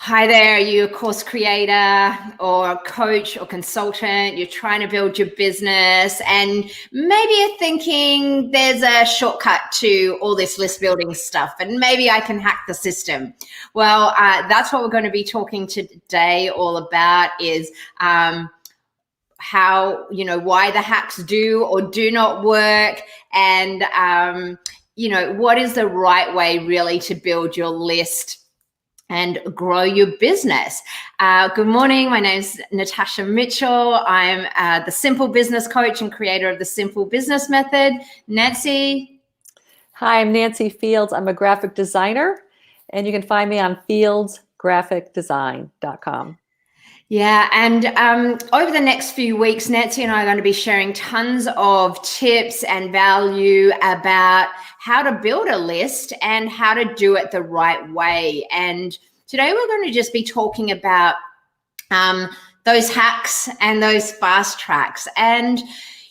Hi there, are you a course creator or a coach or consultant? You're trying to build your business and maybe you're thinking there's a shortcut to all this list building stuff and maybe I can hack the system. Well, that's what we're going to be talking today all about is how, why the hacks do or do not work and, what is the right way really to build your list and grow your business. Good morning. My name's Natasha Mitchell. I'm the Simple Business Coach and creator of the Simple Business Method. Nancy. Hi, I'm Nancy Fields. I'm a graphic designer, and you can find me on fieldsgraphicdesign.com. Yeah, and over the next few weeks, Nancy and I are going to be sharing tons of tips and value about how to build a list and how to do it the right way. And today we're going to just be talking about those hacks and those fast tracks. And,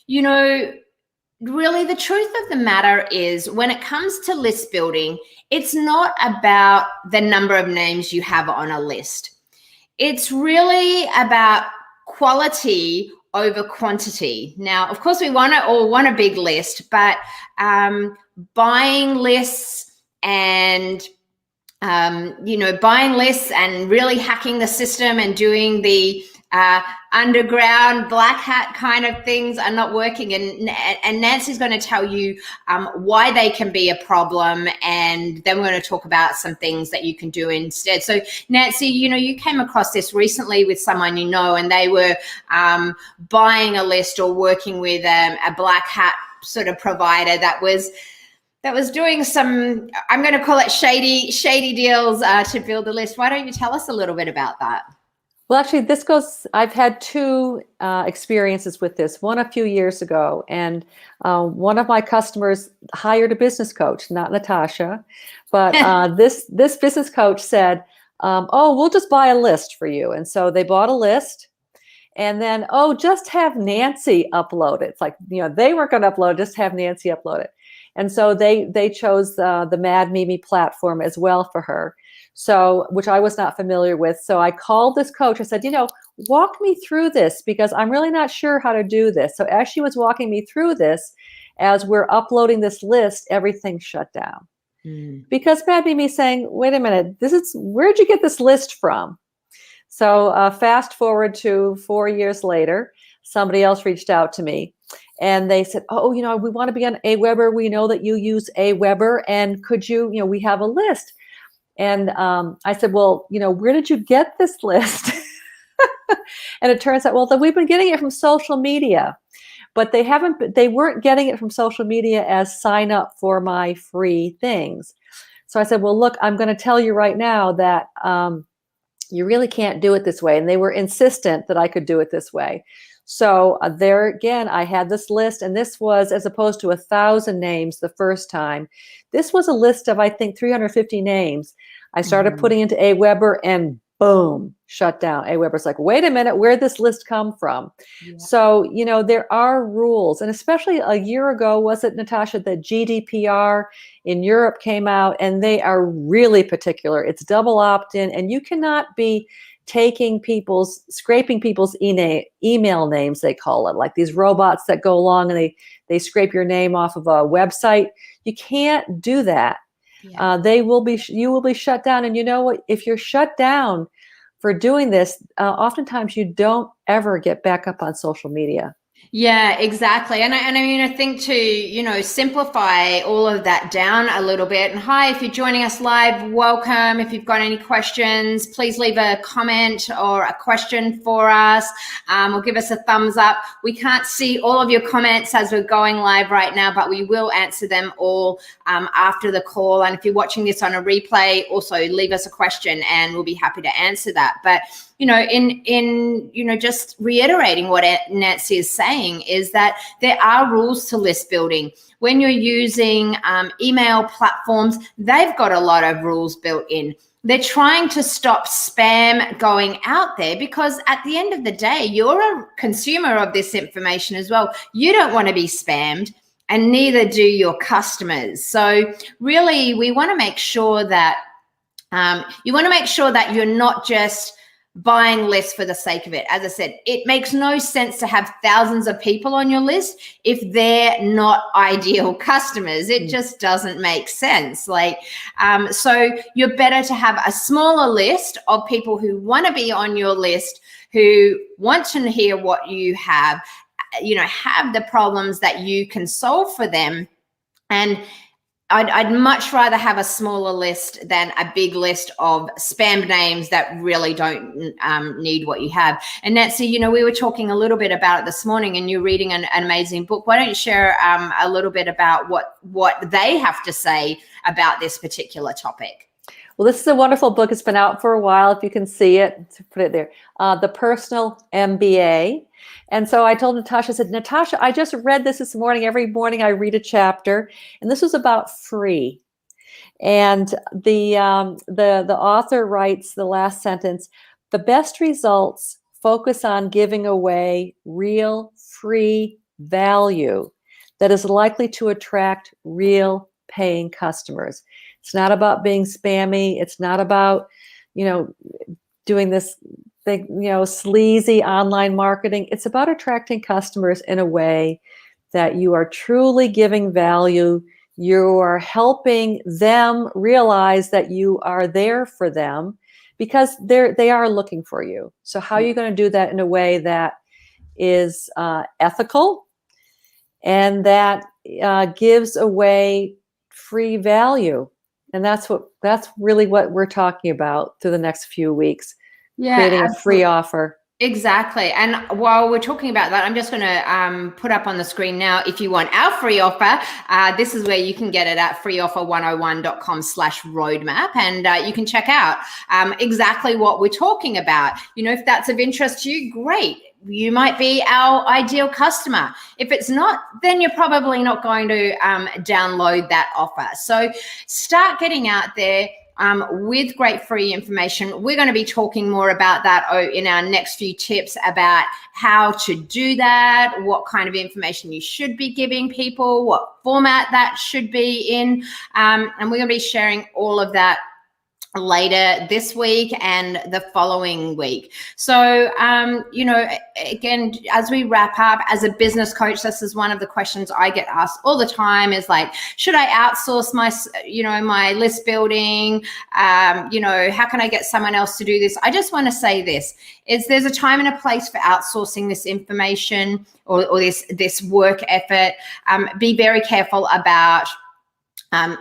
really the truth of the matter is when it comes to list building, it's not about the number of names you have on a list. It's really about quality over quantity. Now, of course, we all want a big list, but buying lists and really hacking the system and doing the underground black hat kind of things are not working. And Nancy's going to tell you why they can be a problem. And then we're going to talk about some things that you can do instead. So Nancy, you came across this recently with someone and they were buying a list or working with a black hat sort of provider that was doing some, I'm going to call it shady deals to build the list. Why don't you tell us a little bit about that? Well, actually, I've had two experiences with this. One a few years ago, and one of my customers hired a business coach, not Natasha, but this business coach said, we'll just buy a list for you. And so they bought a list. And then, just have Nancy upload it. It's like, they weren't going to upload, just have Nancy upload it. And so they chose the Mad Mimi platform as well for her. So, which I was not familiar with. So I called this coach. I said, walk me through this because I'm really not sure how to do this. So as she was walking me through this, as we're uploading this list, everything shut down. Because Mad Mimi's saying, wait a minute, where'd you get this list from? So fast forward to 4 years later, somebody else reached out to me and they said, we want to be on Aweber. We know that you use Aweber and could you, we have a list. And I said, well, where did you get this list? And it turns out, that we've been getting it from social media, but they weren't getting it from social media as sign up for my free things. So I said, well, look, I'm going to tell you right now that you really can't do it this way. And they were insistent that I could do it this way. So there again, I had this list, and this was, as opposed to 1,000 names the first time, this was a list of, I think, 350 names. I started putting into Aweber and boom, shut down. Aweber's like, wait a minute, where'd this list come from? Yeah. So, there are rules. And especially a year ago, was it, Natasha, that GDPR in Europe came out, and they are really particular. It's double opt-in, and you cannot be scraping people's email names, they call it, like these robots that go along and they scrape your name off of a website. You can't do that. Yeah. You will be shut down. And you know what? If you're shut down for doing this, oftentimes you don't ever get back up on social media. Yeah, exactly. And I think to, simplify all of that down a little bit. And hi, if you're joining us live, welcome. If you've got any questions, please leave a comment or a question for us, or give us a thumbs up. We can't see all of your comments as we're going live right now, but we will answer them all after the call. And if you're watching this on a replay, also leave us a question and we'll be happy to answer that. But just reiterating what Nancy is saying is that there are rules to list building. When you're using email platforms, they've got a lot of rules built in. They're trying to stop spam going out there because at the end of the day, you're a consumer of this information as well. You don't want to be spammed, and neither do your customers. So really, we want to make sure that You want to make sure that you're not just buying lists for the sake of it. As I said, it makes no sense to have thousands of people on your list if they're not ideal customers. It just doesn't make sense. So you're better to have a smaller list of people who want to be on your list, who want to hear what you have the problems that you can solve for them. And I'd much rather have a smaller list than a big list of spam names that really don't need what you have. And Nancy, we were talking a little bit about it this morning, and you're reading an amazing book. Why don't you share a little bit about what they have to say about this particular topic? Well, this is a wonderful book. It's been out for a while. If you can see it, to put it there, The Personal MBA. And so I told Natasha, I said, Natasha, I just read this morning. Every morning I read a chapter, and this was about free. And the author writes the last sentence: the best results focus on giving away real free value that is likely to attract real paying customers. It's not about being spammy. It's not about, doing this big, sleazy online marketing. It's about attracting customers in a way that you are truly giving value. You are helping them realize that you are there for them, because they are looking for you. So how are you going to do that in a way that is ethical and that gives away free value? And that's really what we're talking about through the next few weeks. Yeah, creating absolutely. A free offer. Exactly. And while we're talking about that, I'm just going to put up on the screen now, if you want our free offer, this is where you can get it at freeoffer101.com/roadmap. And you can check out exactly what we're talking about. If that's of interest to you, great. You might be our ideal customer. If it's not, then you're probably not going to download that offer. So start getting out there with great free information. We're going to be talking more about that in our next few tips about how to do that, what kind of information you should be giving people, what format that should be in. And we're going to be sharing all of that later this week and the following week. So, again, as we wrap up, as a business coach, this is one of the questions I get asked all the time is should I outsource my list building? How can I get someone else to do this? I just want to say this, is there's a time and a place for outsourcing this information or this work effort. Be very careful about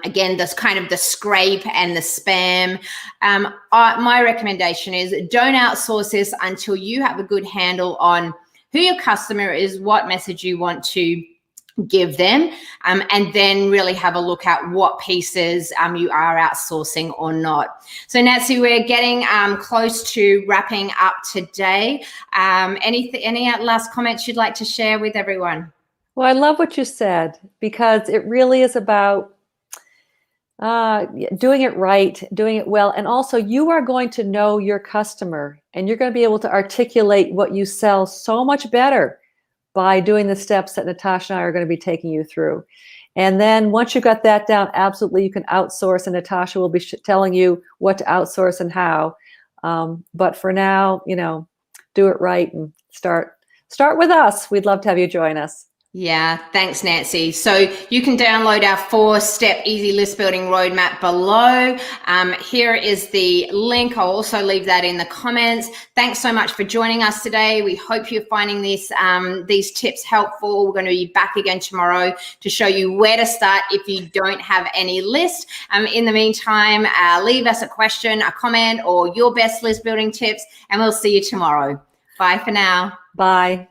again, this kind of the scrape and the spam. My recommendation is don't outsource this until you have a good handle on who your customer is, what message you want to give them, and then really have a look at what pieces you are outsourcing or not. So Nancy, we're getting close to wrapping up today. Any last comments you'd like to share with everyone? Well, I love what you said, because it really is about doing it right, doing it well. And also you are going to know your customer, and you're going to be able to articulate what you sell so much better by doing the steps that Natasha and I are going to be taking you through. And then once you got that down, absolutely you can outsource, and Natasha will be telling you what to outsource and how. But for now, do it right and start with us. We'd love to have you join us. Yeah, thanks, Nancy. So you can download our 4-step easy list building roadmap below. Here is the link. I'll also leave that in the comments. Thanks so much for joining us today. We hope you're finding these tips helpful. We're going to be back again tomorrow to show you where to start if you don't have any list. In the meantime, leave us a question, a comment, or your best list building tips, and we'll see you tomorrow. Bye for now. Bye.